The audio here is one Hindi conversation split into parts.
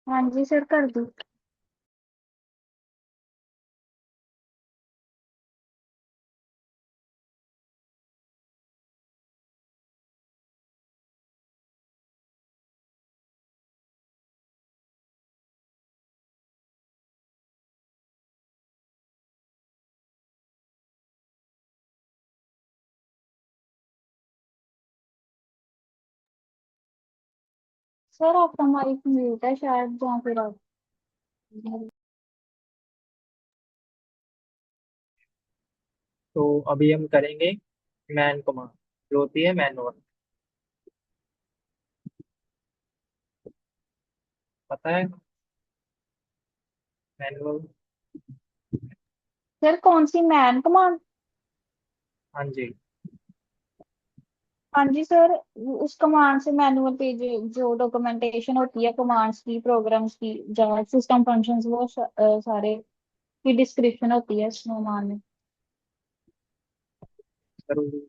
हाँ जी सर, कर दी। सर आपका माइक म्यूट है शायद, जहाँ फिर आप। तो अभी हम करेंगे मैन कमांड, जो होती है मैनुअल। पता है मैनुअल? सर कौन सी मैन कमांड? हाँ जी। हाँ जी सर। उस कमांड से मैनुअल पेज, जो डॉक्यूमेंटेशन होती है कमांड्स की, प्रोग्राम्स की, जहाँ सिस्टम फंक्शंस, वो सारे की डिस्क्रिप्शन होती है इस कमांड में। जरूर।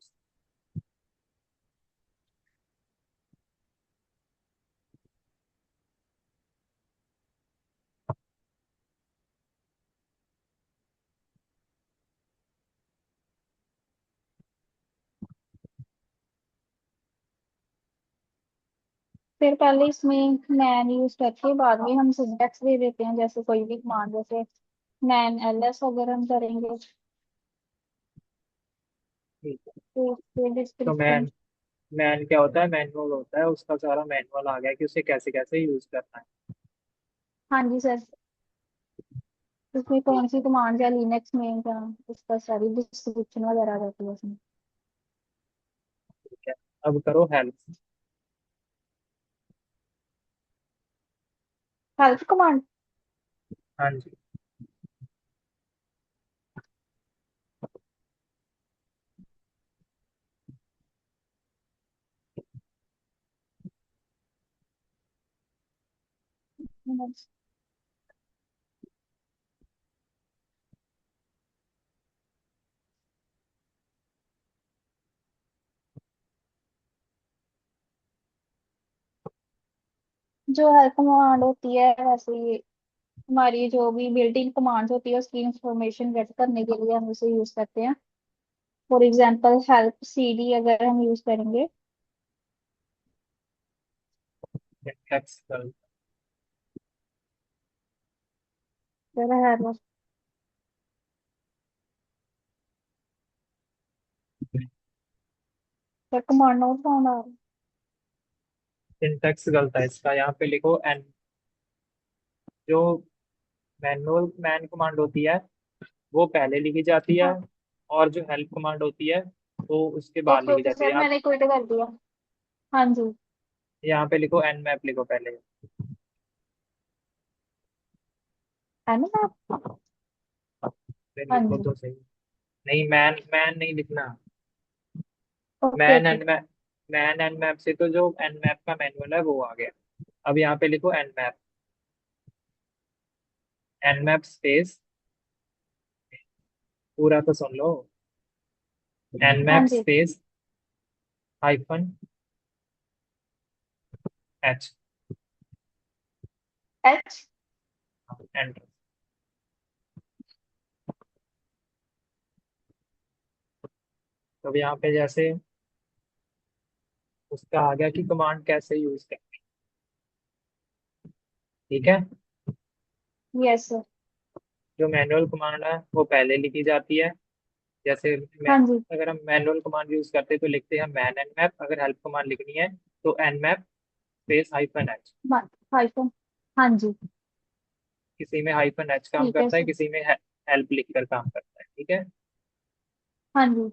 फिर पहले इसमें मैन यूज करके बाद में हम सिंटेक्स दे देते हैं, जैसे कोई भी कमांड, जैसे मैन एलएस अगर हम करेंगे ठीक है। तो उसके तो डिस्क्रिप्शन। मैन मैन क्या होता है? मैनुअल होता है, उसका सारा मैनुअल आ गया कि उसे कैसे कैसे यूज करना है। हाँ जी सर। उसमें कौन सी कमांड या लिनक्स में क्या, उसका सारी डिस्क्रिप्शन वगैरह रहती है उसमें। ठीक है। अब करो हेल्प। Help command. हाँ जी। जो हेल्प कमांड होती है वैसे ये हमारी जो भी बिल्ट इन कमांड्स होती है उसकी इंफॉर्मेशन गेट करने के लिए हम इसे यूज करते हैं। फॉर एग्जांपल हेल्प सीडी अगर हम यूज करेंगे। सिंटैक्स कर। फिर हेल्प फिर कमांड नोट साउंड आ रहा है। सिंटैक्स गलत है इसका, यहाँ पे लिखो एन। जो मैनुअल मैन कमांड होती है वो पहले लिखी जाती है, हाँ। और जो हेल्प कमांड होती है वो उसके बाद ओके लिखी ओके जाती है। सर, अब मैंने क्विट कर दिया। हाँ जी। यहाँ पे लिखो एन मैप, लिखो पहले। है ना आप? फिर हाँ लिखो जी। तो सही। नहीं, मैन मैन नहीं लिखना। Okay man okay. And map. Man and map से तो जो एन मैप का मैनुअल है वो आ गया। अब यहाँ पे लिखो nmap. N map space, पूरा तो सुन लो। एन हाँ मैप जी। Space hyphen H. H. Enter. तो अब यहाँ पे जैसे उसका आ गया कि कमांड कैसे यूज करनी। ठीक है। Yes sir. जो मैनुअल कमांड है वो पहले लिखी जाती है। जैसे मैं, हाँ जी। अगर हम मैनुअल कमांड यूज करते हैं तो लिखते हैं मैन एन मैप। अगर हेल्प कमांड लिखनी है तो N map space hyphen H. Hyphen. हाँ जी। किसी में हाइफन एच काम ठीक है करता है, सर। किसी में हेल्प लिखकर काम करता है। ठीक है। हाँ जी।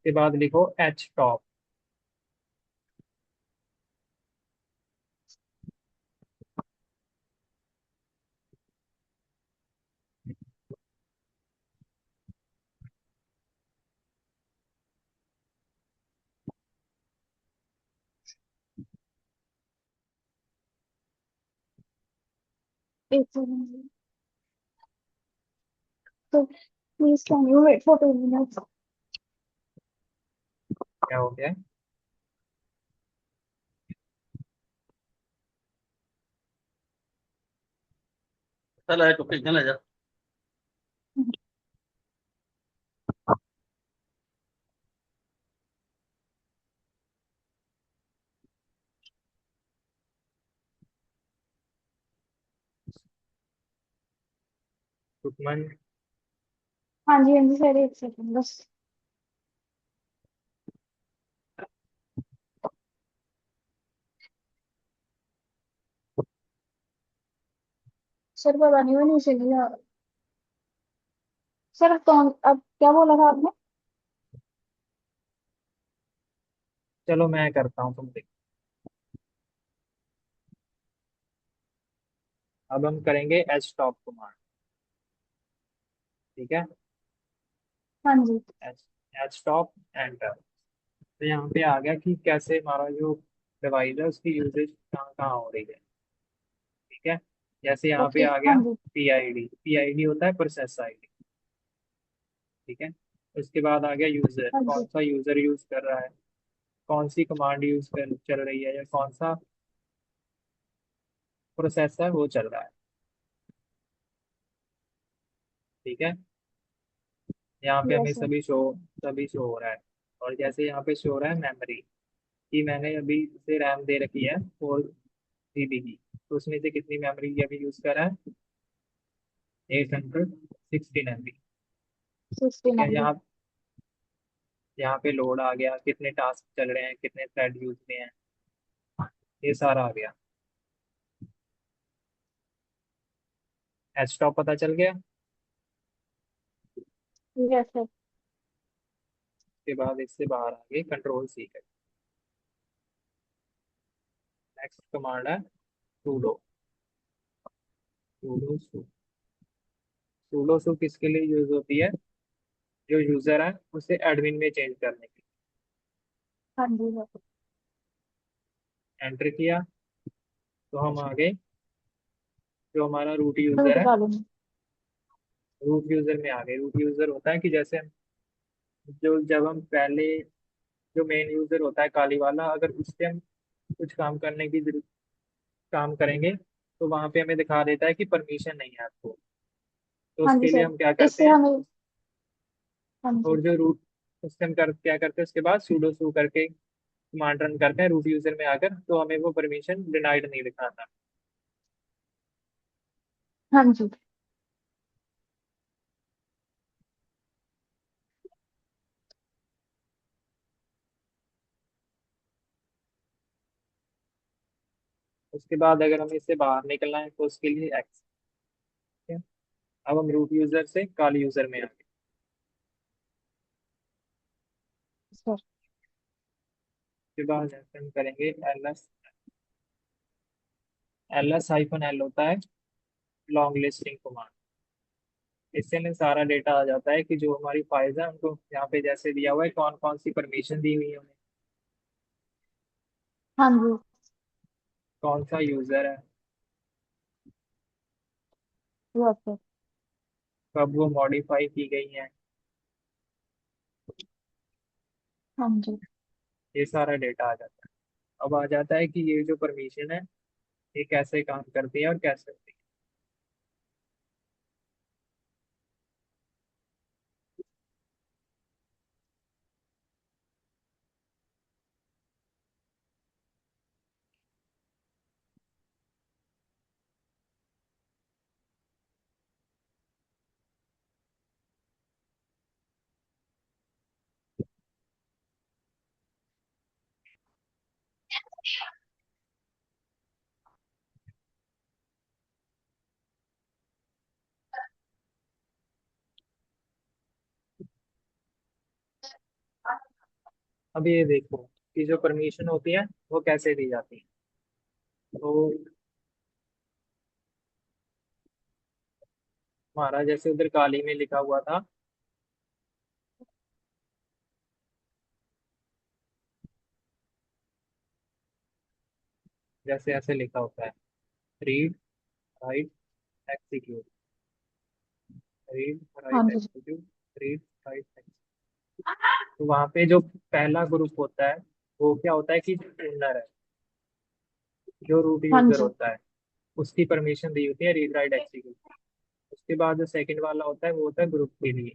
उसके बाद लिखो एच टॉप। एक second. So please can you wait for 2 minutes? क्या हो गया? चल आया टॉपिक चला जा। सुखमन। हाँ जी, हाँ जी सर, एक सेकंड बस। सर पता नहीं वो नहीं चली यार। सर कौन, अब क्या बोला था आपने? चलो मैं करता हूँ, तुम देखो। अब हम करेंगे एच स्टॉप कमांड। ठीक है। हाँ जी। H H stop enter. तो यहाँ पे आ गया कि कैसे हमारा जो डिवाइस है उसकी यूजेज कहाँ कहाँ हो रही है। ठीक है। जैसे यहाँ पे ओके, आ हाँ गया जी। पीआईडी। पीआईडी होता है प्रोसेस आईडी। ठीक है। उसके बाद आ गया यूजर, हाँ कौन जी। सा यूजर यूज कर रहा है, कौन सी कमांड यूज कर चल रही है, या कौन सा प्रोसेस है वो चल रहा है। ठीक है। यहाँ पे हमें यस सर। सभी शो हो रहा है। और जैसे यहाँ पे शो हो रहा है मेमोरी, कि मैंने अभी से रैम दे रखी है 4 GB की, तो उसमें से कितनी मेमोरी अभी यूज कर रहा है? 816 MB। ठीक 16 है। MB। यहाँ पे लोड आ गया, कितने टास्क चल रहे हैं, कितने थ्रेड यूज में हैं, ये सारा आ गया। एच स्टॉप पता चल गया। Yes sir. उसके बाद इससे बाहर आ गई कंट्रोल सी है। नेक्स्ट कमांड है sudo। sudo su sudo su किसके लिए यूज होती है? जो यूजर है उसे एडमिन में चेंज करने के हाँ जी सर। लिए। एंटर किया तो हम आ गए जो हमारा रूट यूजर रूट है। कॉलम। रूट यूजर में आ गए। रूट यूजर होता है कि जैसे जो जब हम पहले, जो मेन यूजर होता है काली वाला, अगर उससे हम कुछ काम करेंगे तो वहां पे हमें दिखा देता है कि परमिशन नहीं है आपको। तो हाँ जी उसके लिए सर। हम क्या करते इससे हैं? हमें। हाँ जी। और जो रूट सिस्टम कर क्या करते हैं उसके बाद sudo su करके कमांड रन करते हैं रूट यूजर में आकर, तो हमें वो परमिशन डिनाइड नहीं दिखाता। हाँ जी। उसके बाद अगर हमें इससे बाहर निकलना है तो उसके लिए एक्स। अब हम रूट यूजर से काल यूजर में आ गए। सर। उसके बाद हम करेंगे एल एस -एल होता है लॉन्ग लिस्टिंग कमांड। इससे हमें सारा डेटा आ जाता है कि जो हमारी फाइल्स है उनको यहाँ पे जैसे दिया हुआ है कौन कौन सी परमिशन दी हुई है उन्हें, हाँ जी। कौन सा यूजर है, यस सर। कब वो मॉडिफाई की गई है, हाँ जी। ये सारा डेटा आ जाता है। अब आ जाता है कि ये जो परमिशन है ये कैसे काम करती है और कैसे होती है। अब ये देखो कि जो परमिशन होती है वो कैसे दी जाती है। तो हमारा जैसे उधर काली में लिखा हुआ था, जैसे ऐसे लिखा होता है रीड राइट एग्जीक्यूट। रीड हाँ राइट जी। Execute, read write. तो वहाँ पे जो पहला ग्रुप होता है वो क्या होता है कि ओनर है, जो रूट हाँ यूजर जी। होता है उसकी परमिशन दी होती है रीड राइट एग्जीक्यूट। उसके बाद जो सेकंड वाला होता है वो होता है ग्रुप के लिए,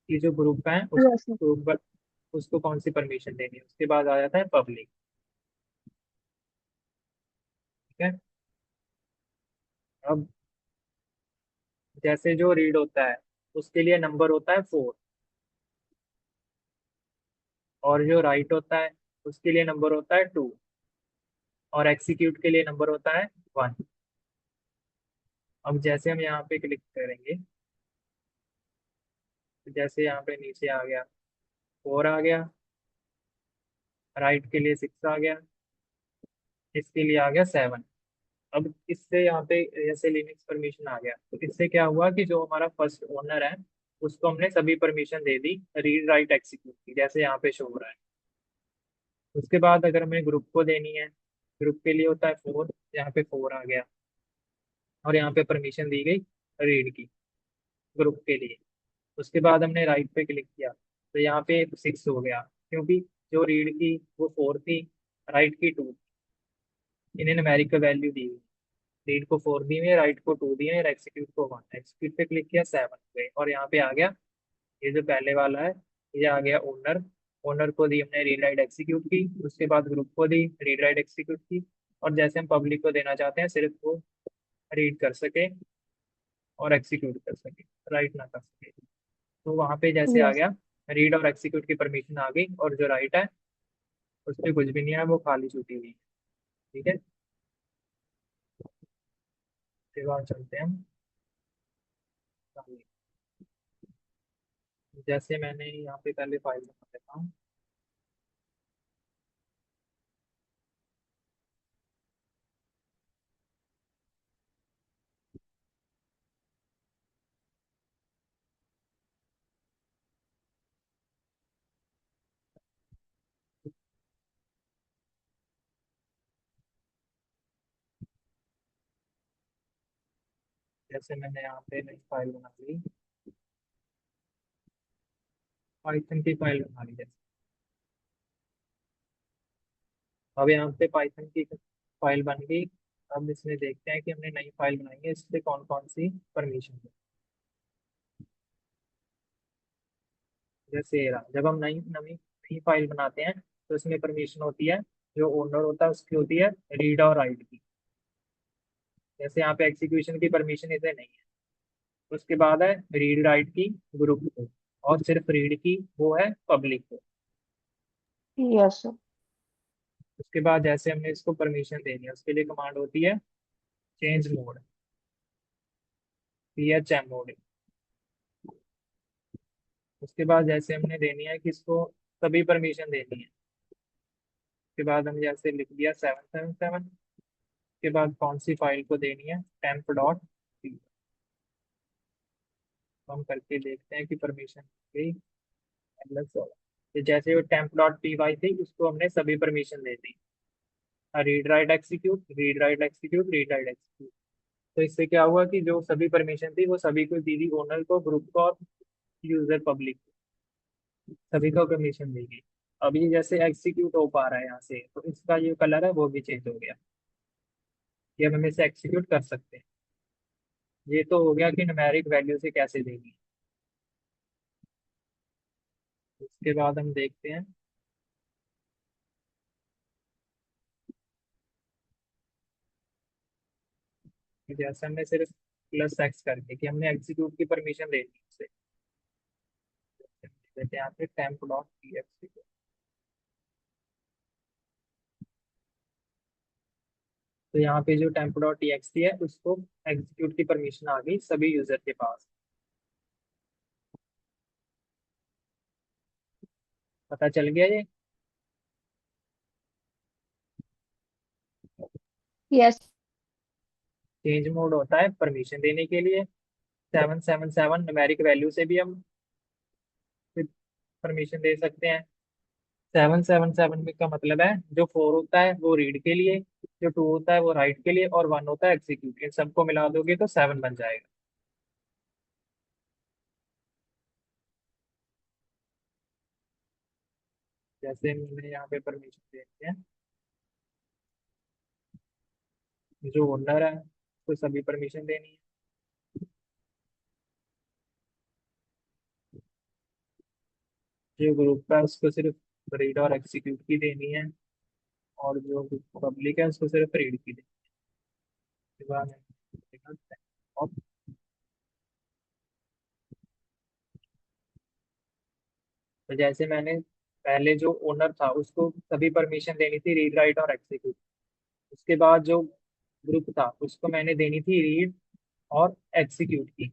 कि जो ग्रुप है उस यस। ग्रुप पर उसको कौन सी परमिशन देनी है। उसके बाद आ जाता है पब्लिक। ठीक है। अब जैसे जो रीड होता है उसके लिए नंबर होता है 4, और जो राइट होता है उसके लिए नंबर होता है 2, और एक्सिक्यूट के लिए नंबर होता है 1। अब जैसे हम यहाँ पे क्लिक करेंगे तो जैसे यहाँ पे नीचे आ गया 4 आ गया, राइट के लिए 6 आ गया, इसके लिए आ गया 7। अब इससे यहाँ पे जैसे लिनक्स परमिशन आ गया तो इससे क्या हुआ कि जो हमारा फर्स्ट ओनर है उसको हमने सभी परमिशन दे दी रीड राइट एक्सिक्यूट की, जैसे यहाँ पे शो हो रहा है। उसके बाद अगर हमें ग्रुप को देनी है, ग्रुप के लिए होता है 4, यहाँ पे 4 आ गया, और यहाँ पे परमिशन दी गई रीड की ग्रुप के लिए। उसके बाद हमने राइट पे क्लिक किया तो यहाँ पे 6 हो गया, क्योंकि जो रीड की वो 4 थी, राइट की 2। इन्हें न्यूमेरिकल वैल्यू दी हुई, रीड को 4 दी हुई है, राइट को 2 दिए हैं, और एक्सिक्यूट को 1। एक्सिक्यूट पे क्लिक किया 7 पे, और यहाँ पे आ गया ये जो पहले वाला है, ये आ गया ओनर। ओनर को दी हमने रीड राइट एक्सिक्यूट की, उसके बाद ग्रुप को दी रीड राइट एक्सिक्यूट की, और जैसे हम पब्लिक को देना चाहते हैं सिर्फ वो रीड कर सके और एक्सिक्यूट कर सके, राइट ना कर सके। तो वहाँ पे जैसे आ यस। गया रीड और एक्सिक्यूट की परमिशन आ गई, और जो राइट है उस पर कुछ भी नहीं है, वो खाली छूटी हुई है। ठीक है। फिर वहाँ चलते हैं हम आगे। जैसे मैंने यहाँ पे पहले फाइल बना देता हूँ। जैसे मैंने यहाँ पे नई फाइल बना ली, पाइथन की फाइल बना ली जैसे। अब यहाँ पे पाइथन की फाइल बन गई। अब इसमें देखते हैं कि हमने नई फाइल बनाई है, इससे कौन कौन सी परमिशन है। जैसे ये रहा, जब हम नई नई नई फाइल बनाते हैं तो इसमें परमिशन होती है, जो ओनर होता है उसकी होती है रीड और राइट की। जैसे यहाँ पे एग्जीक्यूशन की परमिशन इसे नहीं है। उसके बाद है रीड राइट की ग्रुप को, और सिर्फ रीड की वो है पब्लिक को। यस। उसके बाद जैसे हमने इसको परमिशन देनी है उसके लिए कमांड होती है चेंज मोड, PHM मोड। उसके बाद जैसे हमने देनी है कि इसको सभी परमिशन देनी है, उसके बाद हम जैसे लिख दिया 777। के बाद कौन सी फाइल को देनी है, टेम्प डॉट पी। हम करके देखते हैं कि परमिशन गई तो जैसे वो टेम्प डॉट पी वाई थी उसको हमने सभी परमिशन दे दी, read write execute, read write execute, read write execute. तो इससे क्या हुआ कि जो सभी परमिशन थी वो सभी को दी दी, ओनर को, ग्रुप को, और यूजर पब्लिक को, सभी को परमिशन दी गई। अब ये जैसे एग्जीक्यूट हो पा रहा है यहाँ से, तो इसका जो कलर है वो भी चेंज हो गया, कि अब हम इसे एग्जीक्यूट कर सकते हैं। ये तो हो गया कि न्यूमेरिक वैल्यू से कैसे देंगे। उसके बाद हम देखते हैं कि जैसे हमने सिर्फ +X करके कि हमने एग्जीक्यूट की परमिशन दे दी उसे। जैसे यहाँ पे टेम्प डॉट पी एक्स, तो यहाँ पे जो टेम्प डॉट टी है उसको एग्जीक्यूट की परमिशन आ गई सभी यूजर के पास। पता चल गया ये। यस। चेंज मोड होता है परमिशन देने के लिए। 777 न्यूमेरिक वैल्यू से भी हम परमिशन दे सकते हैं। 777 में का मतलब है जो 4 होता है वो रीड के लिए, जो 2 होता है वो राइट के लिए, और 1 होता है एग्जीक्यूट। इन सबको मिला दोगे तो 7 बन जाएगा। जैसे हमने यहाँ पे परमिशन देते हैं, जो ओनर है उसको सभी परमिशन देनी है। जो ग्रुप है उसको सिर्फ रीड और एग्जीक्यूट की देनी है, और जो पब्लिक है उसको सिर्फ रीड की देनी है। बाद और तो जैसे मैंने पहले जो ओनर था उसको सभी परमिशन देनी थी, रीड राइट और एग्जीक्यूट। उसके बाद जो ग्रुप था उसको मैंने देनी थी रीड और एग्जीक्यूट की।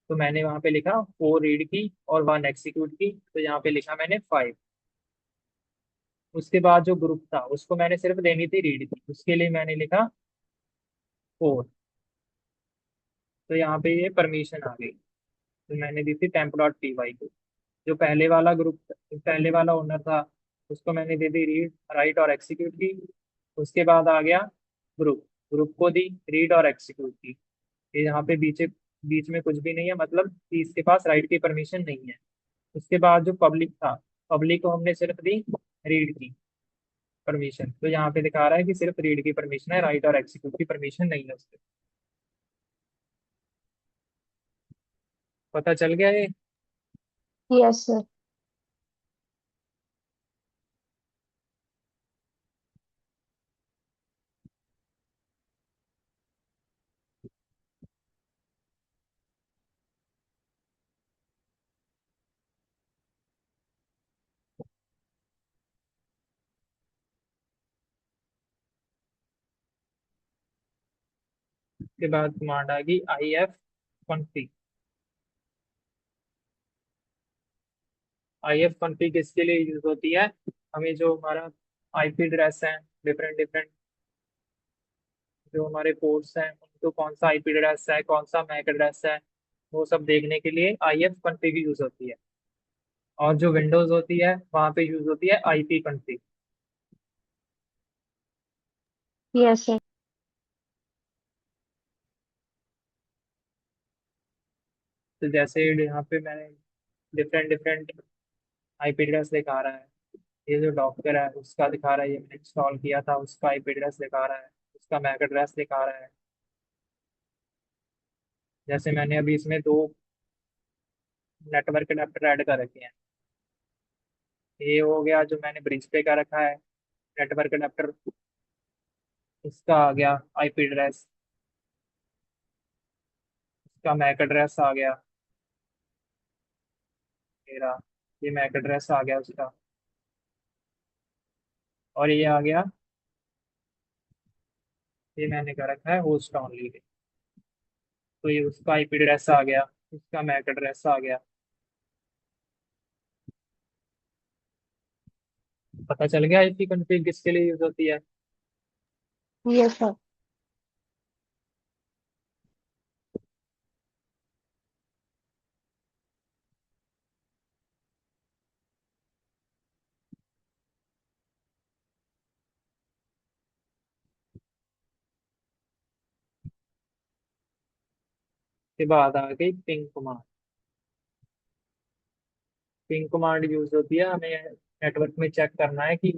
तो मैंने वहां पे लिखा 4 रीड की और 1 एग्जीक्यूट की, तो यहाँ पे लिखा मैंने 5। उसके बाद जो ग्रुप था उसको मैंने सिर्फ देनी थी रीड की, उसके लिए मैंने लिखा 4। तो यहाँ पे ये परमिशन आ गई। तो मैंने दी थी temp डॉट पी वाई को। जो पहले वाला ग्रुप, पहले वाला ओनर था, उसको मैंने दे दी रीड राइट और एग्जीक्यूट की। उसके बाद आ गया ग्रुप, ग्रुप को दी रीड और एग्जीक्यूट की। ये यहाँ पे बीच बीच में कुछ भी नहीं है, मतलब कि इसके पास राइट की परमिशन नहीं है। उसके बाद जो पब्लिक था, पब्लिक को हमने सिर्फ दी रीड की परमिशन। तो यहाँ पे दिखा रहा है कि सिर्फ रीड की परमिशन है, राइट और एग्जीक्यूट की परमिशन नहीं है उसके। पता चल गया ये? Yes sir. उसके बाद कमांड आ गई IF config। IF config इसके लिए यूज होती है, हमें जो हमारा IP एड्रेस है, डिफरेंट डिफरेंट जो हमारे पोर्ट्स हैं उनको कौन सा IP एड्रेस है, कौन सा मैक एड्रेस है, वो सब देखने के लिए IF config यूज होती है। और जो विंडोज होती है वहाँ पे यूज होती है IP config। Yes sir. तो जैसे यहाँ पे मैंने डिफरेंट डिफरेंट IP एड्रेस दिखा रहा है। ये जो डॉक्टर है उसका दिखा रहा है, ये मैंने इंस्टॉल किया था उसका IP एड्रेस दिखा रहा है, उसका मैक एड्रेस दिखा रहा है। जैसे मैंने अभी इसमें 2 नेटवर्क अडेप्टर ऐड कर रखे हैं। ये हो गया जो मैंने ब्रिज पे का रखा है नेटवर्क अडेप्टर, इसका आ गया IP एड्रेस, इसका मैक एड्रेस आ गया मेरा, ये मैक एड्रेस आ गया उसका। और ये आ गया, ये मैंने कर रखा है होस्ट ऑनली। तो ये उसका IP एड्रेस आ गया, इसका मैक एड्रेस आ गया। पता चल गया IP config किसके लिए यूज होती है? Yes sir. के बाद आ गई ping command. Ping command use होती है, हमें नेटवर्क में चेक करना है कि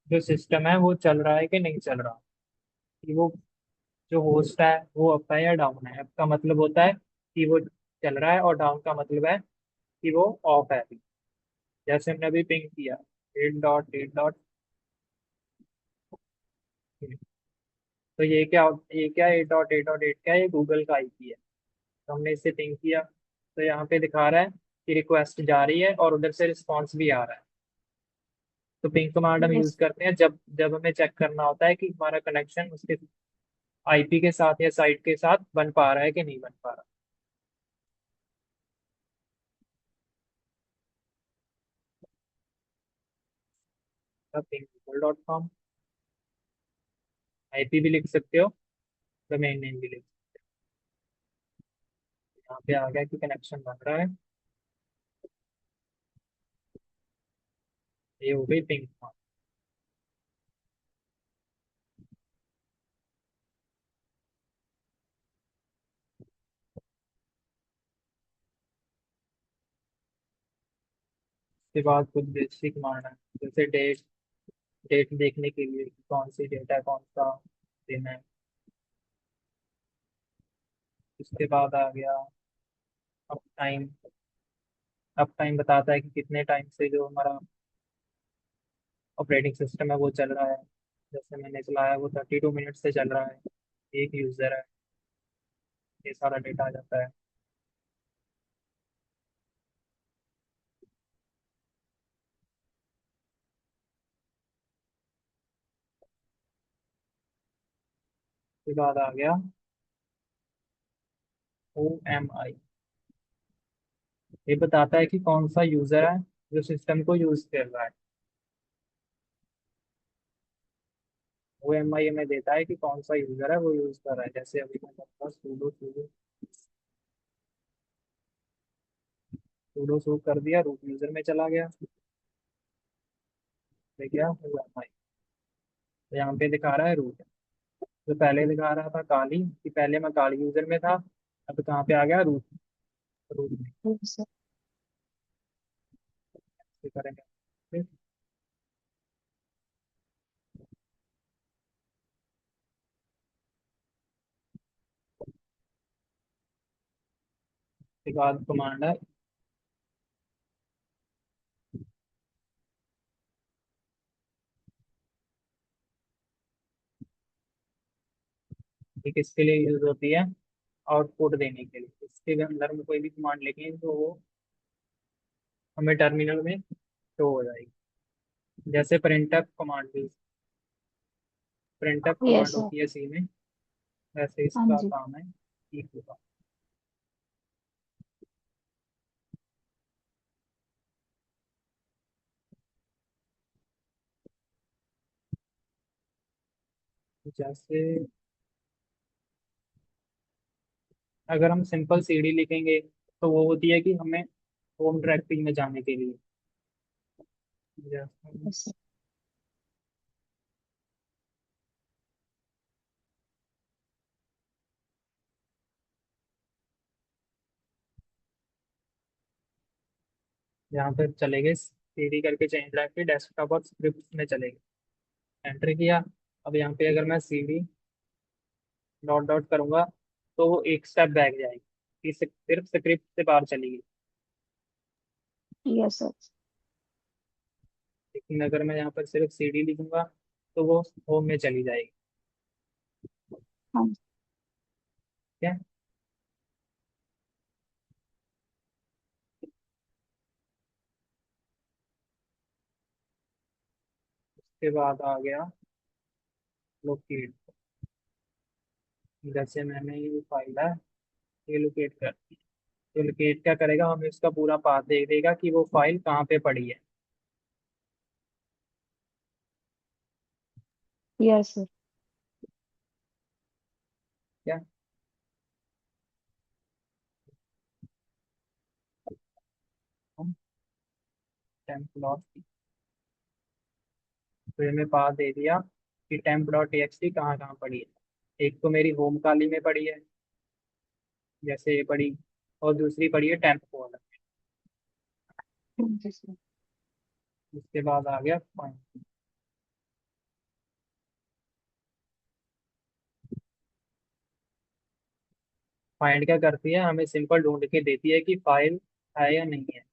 जो सिस्टम है वो चल रहा है कि नहीं चल रहा, कि वो जो होस्ट है वो अप है या डाउन है। अप का मतलब होता है कि वो चल रहा है, और डाउन का मतलब है कि वो ऑफ है अभी। जैसे हमने अभी पिंग किया 8.8. तो ये क्या 8.8.8 क्या है? ये गूगल का IP है। तो हमने इसे पिंग किया, तो यहाँ पे दिखा रहा है कि रिक्वेस्ट जा रही है और उधर से रिस्पॉन्स भी आ रहा है। तो पिंग कमांड हम यूज यस। करते हैं जब जब हमें चेक करना होता है कि हमारा कनेक्शन उसके IP के साथ या साइट के साथ बन पा रहा है कि नहीं बन पा रहा। pinkgoogle.com, IP भी लिख सकते हो, डोमेन नेम भी लिख सकते हो। यहाँ पे आ गया कि कनेक्शन बन रहा है। ये हो गई पिंग कमांड। उसके बाद कुछ बेसिक मारना है, जैसे डेट, डेट देखने के लिए कि कौन सी डेट है, कौन सा दिन है। उसके बाद आ गया अप टाइम। अप टाइम बताता है कि कितने टाइम से जो हमारा ऑपरेटिंग सिस्टम है वो चल रहा है। जैसे मैंने चलाया वो 32 मिनट से चल रहा है, एक यूज़र है। ये सारा डेटा आ जाता है। उसके बाद आ गया OMI। ये बताता है कि कौन सा यूज़र है जो सिस्टम को यूज़ कर रहा है। OMI हमें देता है कि कौन सा यूज़र है वो यूज़ कर रहा है। जैसे अभी मैं करता सूडो सूडो सूडो शो कर दिया, रूट यूज़र में चला गया, ले गया OMI। तो यहाँ पे दिखा रहा है रूट। तो पहले दिखा रहा था काली, कि पहले मैं काली यूज़र में था, अब कहाँ पे आ गया, रूट। रूट में यस से करेंगे। फिर उसके बाद कमांड है कि किसके लिए यूज होती है, आउटपुट देने के लिए। इसके भी अंदर में कोई भी कमांड लिखें तो वो हमें टर्मिनल में शो हो जाएगी। जैसे प्रिंटफ कमांड भी, प्रिंटफ यस कमांड सर। होती है सी में, वैसे हाँ इसका जी। काम है ठीक होगा। जैसे अगर हम सिंपल सीडी लिखेंगे तो वो होती है कि हमें होम डायरेक्टरी में जाने के लिए। जैसे यस सर। यहाँ पे चले गए सीडी करके, चेंज डायरेक्टरी डेस्कटॉप और स्क्रिप्ट में चले गए, एंटर किया। अब यहाँ पे अगर मैं सीडी डॉट डॉट करूंगा तो वो एक स्टेप बैक जाएगी, कि सिर्फ स्क्रिप्ट से बाहर चली गई। Yes sir. लेकिन अगर मैं यहाँ पर सिर्फ सीडी लिखूंगा तो वो होम में चली जाएगी। हाँ जी। ठीक है। उसके बाद आ गया लोकेट। जैसे मैंने ये फाइल है, ये लोकेट कर, तो लोकेट क्या करेगा, हमें उसका पूरा पाथ दे देगा कि वो फाइल कहाँ पे पड़ी है। Yes sir. क्या टेम्प डॉट, तो ये मैं पाथ दे दिया कि टेम्प डॉट टीएक्सटी कहाँ कहाँ पड़ी है। एक तो मेरी होम काली में पड़ी है, जैसे ये पड़ी, और दूसरी पड़ी है टेम्प कॉलम। हाँ जी सर। उसके बाद आ गया फाइंड। फाइंड क्या करती है, हमें सिंपल ढूंढ के देती है कि फाइल है या नहीं है।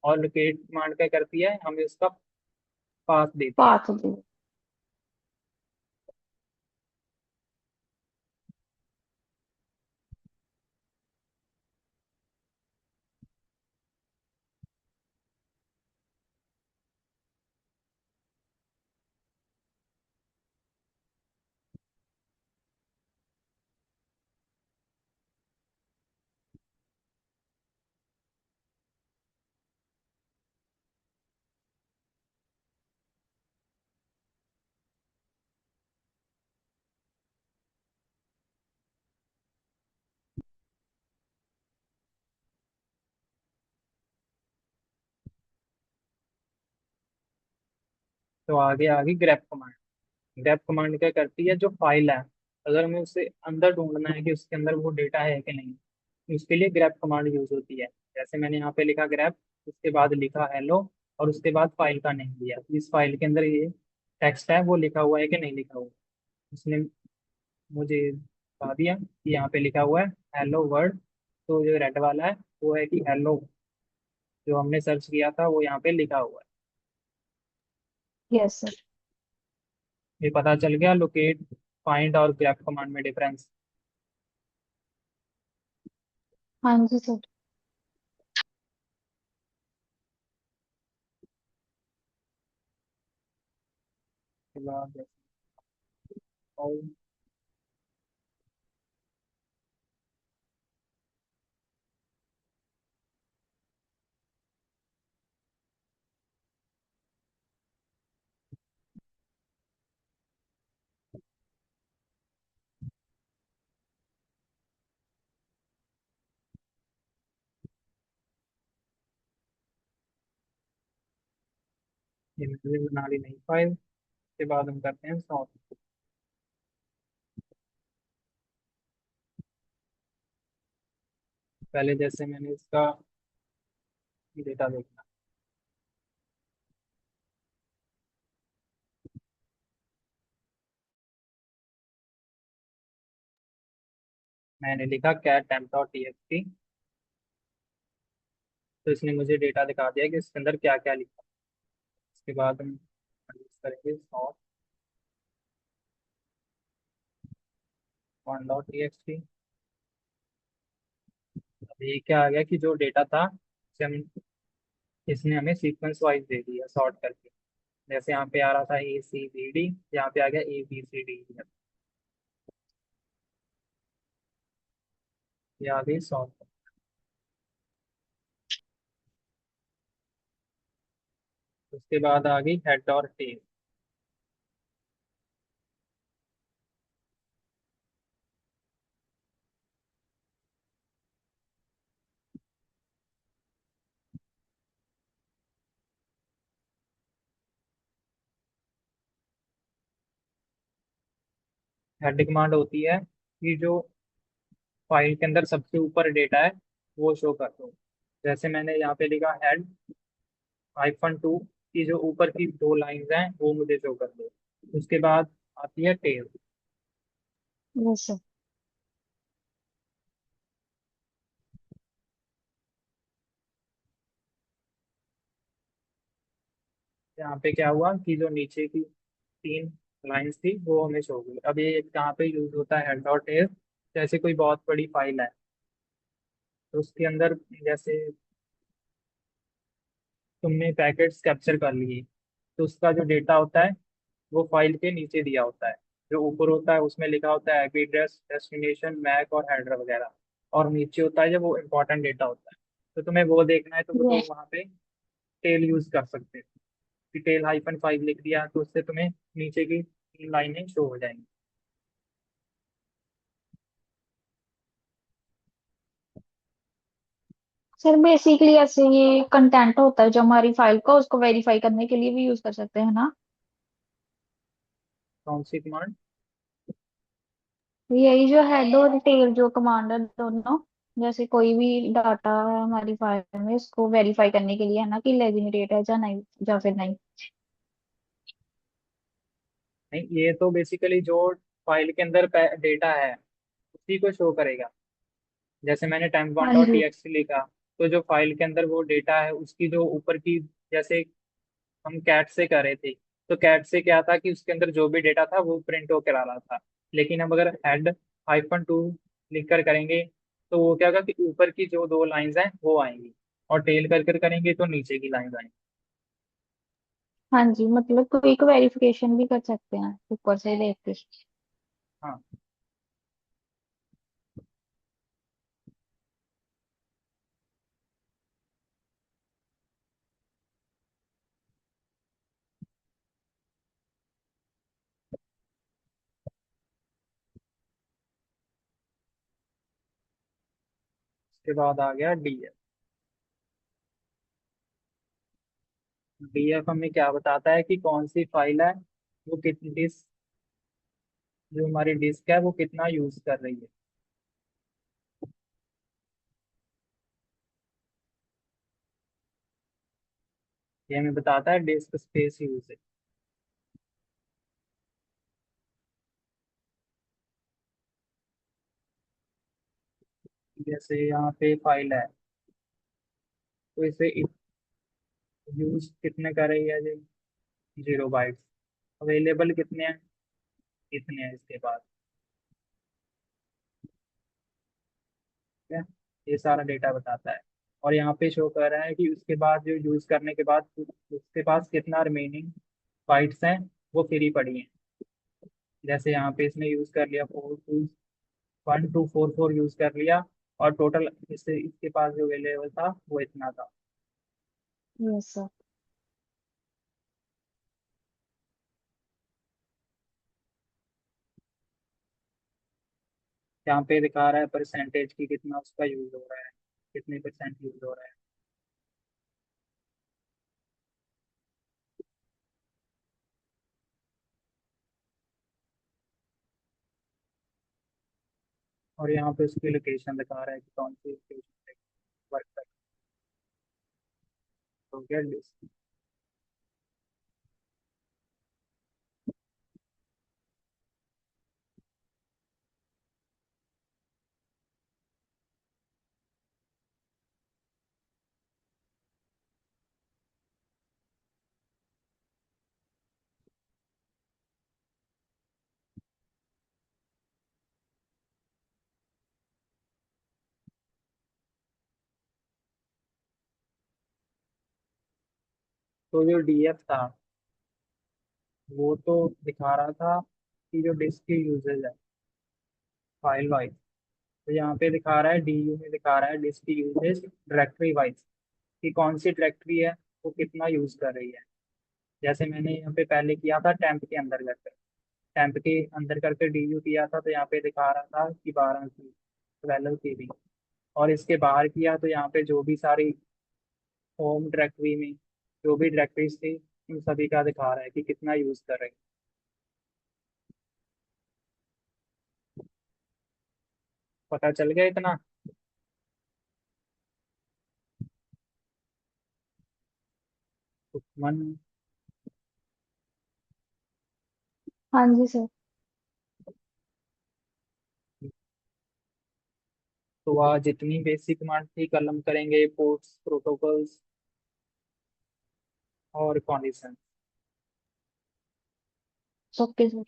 और लोकेट कमांड क्या करती है, हमें उसका पाथ देती है। पाथ दे। तो आगे आगे ग्रेप कमांड। ग्रेप कमांड क्या करती है, जो फाइल है अगर हमें उसे अंदर ढूंढना है कि उसके अंदर वो डेटा है कि नहीं, तो उसके लिए ग्रेप कमांड यूज होती है। जैसे मैंने यहाँ पे लिखा ग्रेप, उसके बाद लिखा हेलो, और उसके बाद फाइल का नेम दिया, इस फाइल के अंदर ये टेक्स्ट है वो लिखा हुआ है कि नहीं लिखा हुआ। उसने मुझे बता दिया कि यहाँ पे लिखा हुआ है हेलो वर्ड, तो जो रेड वाला है वो है कि हेलो, जो हमने सर्च किया था वो यहाँ पे लिखा हुआ है। Yes sir. ये पता चल गया लोकेट, फाइंड और ग्रैब कमांड में डिफरेंस। हाँ जी सर। के बाद और ये मैंने बना ली नई फाइल, उसके बाद हम करते हैं सॉर्ट। पहले जैसे मैंने इसका डेटा देखा, मैंने लिखा कैट टेम्प डॉट टीएक्सटी, तो इसने मुझे डेटा दिखा दिया कि इसके अंदर क्या क्या लिखा। उसके बाद हम यूज करेंगे सॉर्ट वन डॉट टीएक्सटी। अब ये क्या आ गया कि जो डेटा था उसे हम, इसने हमें सीक्वेंस वाइज दे दिया सॉर्ट करके। जैसे यहाँ पे आ रहा था ACBD, यहाँ पे आ गया ABCD, ये आ गई सॉर्ट। उसके बाद आ गई हेड और टेल। हेड कमांड होती है कि जो फाइल के अंदर सबसे ऊपर डेटा है वो शो कर दो। जैसे मैंने यहाँ पे लिखा हेड -2 की जो ऊपर की दो लाइंस हैं वो मुझे शो कर दो। उसके बाद आती है टेल। Yes sir. यहाँ पे क्या हुआ कि जो नीचे की तीन लाइंस थी वो हमें शो हुई। अब ये कहाँ पे यूज होता है हेड और टेल, जैसे कोई बहुत बड़ी फाइल है तो उसके अंदर, जैसे तुमने पैकेट्स कैप्चर कर लिए, तो उसका जो डेटा होता है वो फाइल के नीचे दिया होता है। जो ऊपर होता है उसमें लिखा होता है आईपी एड्रेस, डेस्टिनेशन, मैक और हेडर वगैरह, और नीचे होता है जब वो इम्पोर्टेंट डेटा होता है। तो तुम्हें वो देखना है तो वो तुम यस वहाँ पे टेल यूज कर सकते हो कि टेल -5 लिख दिया तो उससे तुम्हें नीचे की तीन लाइनें शो हो जाएंगी। सर, बेसिकली ऐसे ये कंटेंट होता है जो हमारी फाइल का, उसको वेरीफाई करने के लिए भी यूज कर सकते हैं ना। कौन सी कमांड? यही जो हेड और टेल जो कमांड है दोनों, जैसे कोई भी डाटा है हमारी फाइल में, उसको वेरीफाई करने के लिए है ना कि लेजिटिमेट है या नहीं, या फिर नहीं। नहीं, ये तो बेसिकली जो फाइल के अंदर डेटा है उसी को शो करेगा। जैसे मैंने टाइम वन हाँ डॉट जी। टीएक्सटी लिखा, तो जो फाइल के अंदर वो डेटा है उसकी जो ऊपर की, जैसे हम कैट से कर रहे थे, तो कैट से क्या था कि उसके अंदर जो भी डेटा था वो प्रिंट होकर आ रहा था। लेकिन हम अगर हेड -2 लिख कर करेंगे तो वो क्या होगा कि ऊपर की जो दो लाइंस हैं वो आएंगी, और टेल कर कर करेंगे तो नीचे की लाइंस आएंगी। हाँ जी, मतलब क्विक वेरिफिकेशन भी कर सकते हैं ऊपर से देख के। हाँ। उसके बाद आ गया डीएफ। डीएफ हमें क्या बताता है कि कौन सी फाइल है वो कितनी डिस्क, जो हमारी डिस्क है वो कितना यूज कर रही है। ये हमें बताता है डिस्क स्पेस यूजेज। जैसे यहाँ पे फाइल है, तो इसे यूज कितने कर रही है जी? 0 बाइट्स। अवेलेबल कितने हैं? इतने हैं इसके पास। ठीक है, ये सारा डेटा बताता है। और यहाँ पे शो कर रहा है कि उसके बाद जो यूज करने के बाद उसके पास कितना रिमेनिंग बाइट्स हैं, वो फ्री पड़ी हैं। जैसे यहाँ पे इसने यूज कर लिया 421 244 यूज कर लिया, और टोटल इससे इसके पास जो अवेलेबल था वो इतना था। Yes sir. यहाँ पे दिखा रहा है परसेंटेज की, कितना उसका यूज हो रहा है, कितने परसेंट यूज हो रहा है। और यहाँ पे उसकी लोकेशन दिखा रहा है कि कौन सी लोकेशन पे वर्क कर रहा है। तो क्या list- तो जो डीएफ था वो तो दिखा रहा था कि जो डिस्क की यूजेज है फाइल वाइज। तो यहाँ पे दिखा रहा है डीयू में दिखा रहा है डिस्क की यूजेज डायरेक्टरी वाइज, कि कौन सी डायरेक्टरी है वो कितना यूज कर रही है। जैसे मैंने यहाँ पे पहले किया था टेम्प के अंदर करके, टेम्प के अंदर करके डीयू किया था, तो यहाँ पे दिखा रहा था कि 12 की 12 की भी। और इसके बाहर किया तो यहाँ पे जो भी सारी होम डायरेक्टरी में जो भी डायरेक्टरीज थी उन सभी का दिखा रहा है कि कितना यूज कर रहे हैं। पता चल गया इतना? मन। हाँ जी सर। तो वह जितनी बेसिक कमांड थी कलम करेंगे पोर्ट्स प्रोटोकॉल्स और कंडीशन। Okay sir.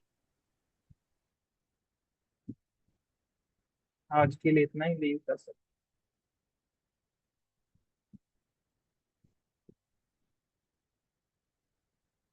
आज के लिए इतना ही लीव कर सकते हैं।